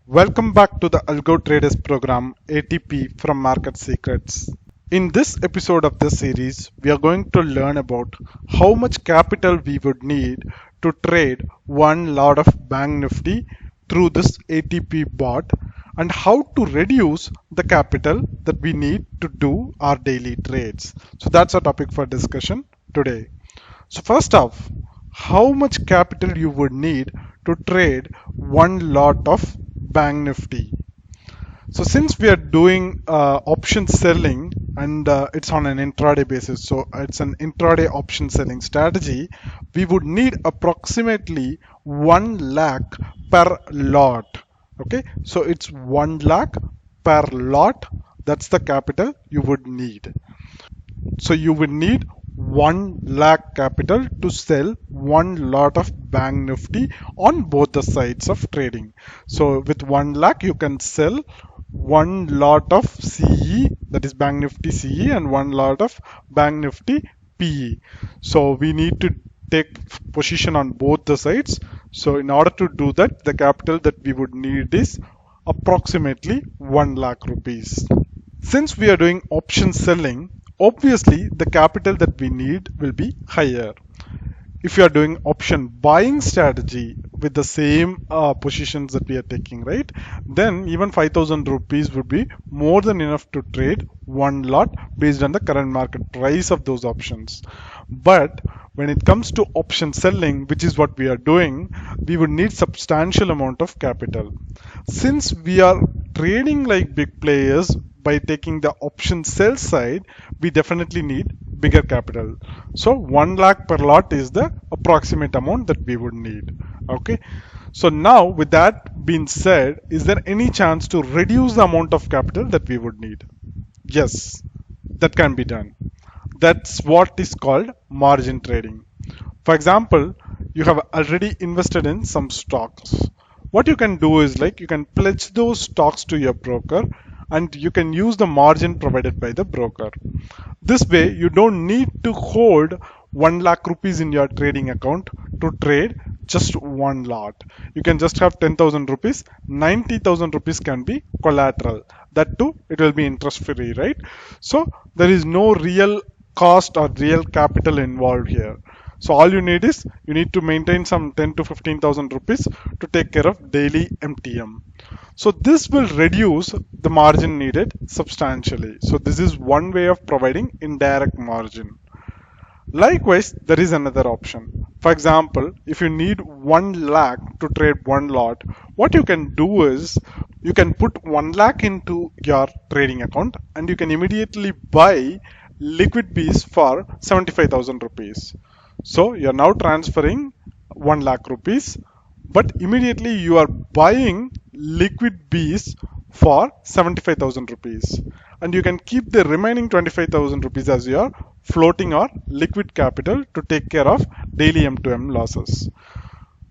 Welcome back to the Algo Traders program ATP from Market Secrets. In this episode of this series, we are going to learn about how much capital we would need to trade one lot of Bank Nifty through this ATP bot and how to reduce the capital that we need to do our daily trades. So that's our topic for discussion today. So first off, how much capital you would need to trade one lot of Bank Nifty? So since we are doing option selling and it's on an intraday basis, so it's an intraday option selling strategy, we would need approximately 1 lakh per lot. Okay, so it's 1 lakh per lot. That's the capital you would need. So you will need 1 lakh capital to sell one lot of Bank Nifty on both the sides of trading. So with 1 lakh you can sell one lot of CE, that is Bank Nifty CE, and one lot of Bank Nifty PE. So we need to take position on both the sides. So in order to do that, the capital that we would need is approximately 1 lakh rupees. Since we are doing option selling, obviously the capital that we need will be higher. If you are doing option buying strategy with the same positions that we are taking, right, then even 5,000 rupees would be more than enough to trade one lot based on the current market price of those options. But when it comes to option selling, which is what we are doing, we would need substantial amount of capital. Since we are trading like big players by taking the option sell side, we definitely need bigger capital. So 1 lakh per lot is the approximate amount that we would need. Okay. So now with that being said, is there any chance to reduce the amount of capital that we would need? Yes, that can be done. That's what is called margin trading. For example, you have already invested in some stocks. What you can do is like you can pledge those stocks to your broker and you can use the margin provided by the broker. This way, you don't need to hold 1 lakh rupees in your trading account to trade just one lot. You can just have 10,000 rupees, 90,000 rupees can be collateral. That too, it will be interest free, right? So there is no real cost or real capital involved here. So all you need is you need to maintain some 10 to 15,000 rupees to take care of daily MTM. So this will reduce the margin needed substantially. So this is one way of providing indirect margin. Likewise, there is another option. For example, if you need 1 lakh to trade one lot, what you can do is you can put 1 lakh into your trading account and you can immediately buy liquid Bs for 75,000 rupees. So you're now transferring 1 lakh rupees, but immediately you are buying liquid Bs for 75,000 rupees. And you can keep the remaining 25,000 rupees as your floating or liquid capital to take care of daily M2M losses.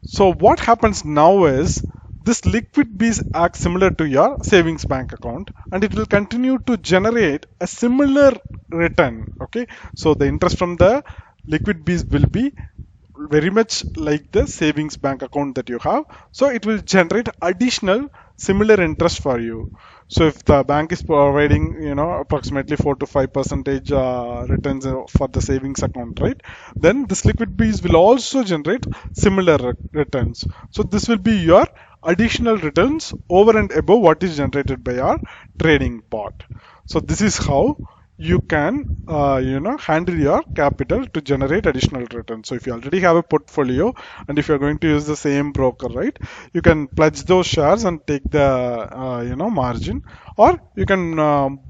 So what happens now is this liquid Bs act similar to your savings bank account and it will continue to generate a similar return. Okay, so the interest from the liquid Bs will be very much like the savings bank account that you have. So it will generate additional similar interest for you. So if the bank is providing, approximately 4 to 5 percentage returns for the savings account, right? Then this liquid Bs will also generate similar returns. So this will be your additional returns over and above what is generated by our trading bot. So this is how you can handle your capital to generate additional return. So if you already have a portfolio and if you're going to use the same broker, right, you can pledge those shares and take the margin, or you can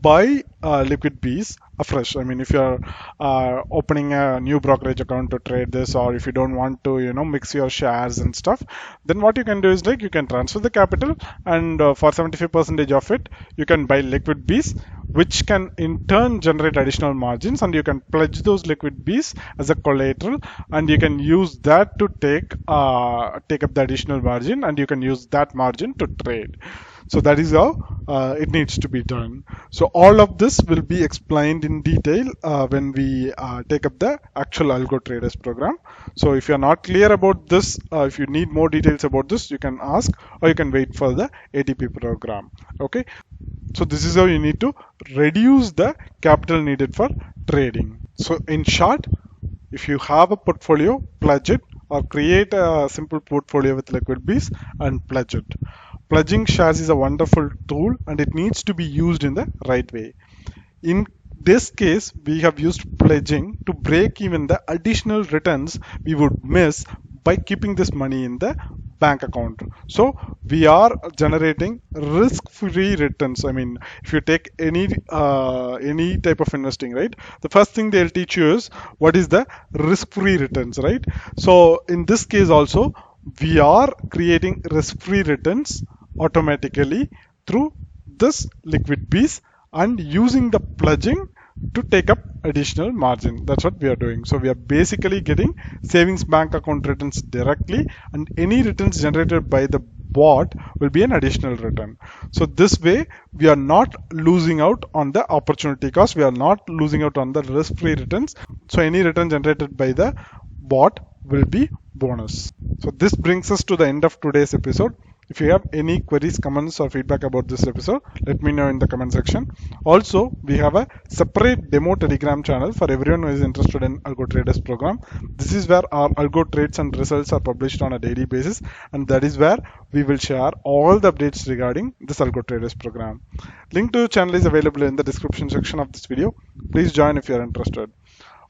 buy liquid Bs afresh. I mean, if you're opening a new brokerage account to trade this, or if you don't want to mix your shares and stuff, then what you can do is like you can transfer the capital and for 75% of it you can buy liquid Bs, which can in turn generate additional margins, and you can pledge those liquid Bs as a collateral and you can use that to take up the additional margin and you can use that margin to trade. So that is how it needs to be done. So all of this will be explained in detail when we take up the actual Algo Traders program. So if you're not clear about this, if you need more details about this, you can ask or you can wait for the ATP program. Okay. So this is how you need to reduce the capital needed for trading. So in short, if you have a portfolio, pledge it or create a simple portfolio with liquid bees and pledge it. Pledging shares is a wonderful tool and it needs to be used in the right way. In this case, we have used pledging to break even the additional returns we would miss by keeping this money in the bank account. So we are generating risk-free returns. I mean, if you take any type of investing, right? The first thing they'll teach you is what is the risk-free returns, right? So in this case also, we are creating risk-free returns automatically through this liquid piece and using the pledging to take up additional margin. That's what we are doing. So we are basically getting savings bank account returns directly, and any returns generated by the bot will be an additional return. So this way we are not losing out on the opportunity cost, we are not losing out on the risk free returns. So any return generated by the bot will be bonus. So this brings us to the end of today's episode. If you have any queries, comments, or feedback about this episode, let me know in the comment section. Also, we have a separate demo Telegram channel for everyone who is interested in Algo Traders program. This is where our Algo trades and results are published on a daily basis, and that is where we will share all the updates regarding this Algo Traders program. Link to the channel is available in the description section of this video. Please join if you are interested.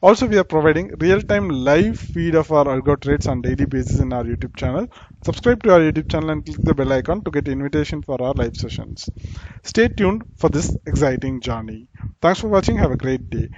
Also, we are providing real-time live feed of our algo trades on daily basis in our YouTube channel. Subscribe to our YouTube channel and click the bell icon to get invitation for our live sessions. Stay tuned for this exciting journey. Thanks for watching. Have a great day.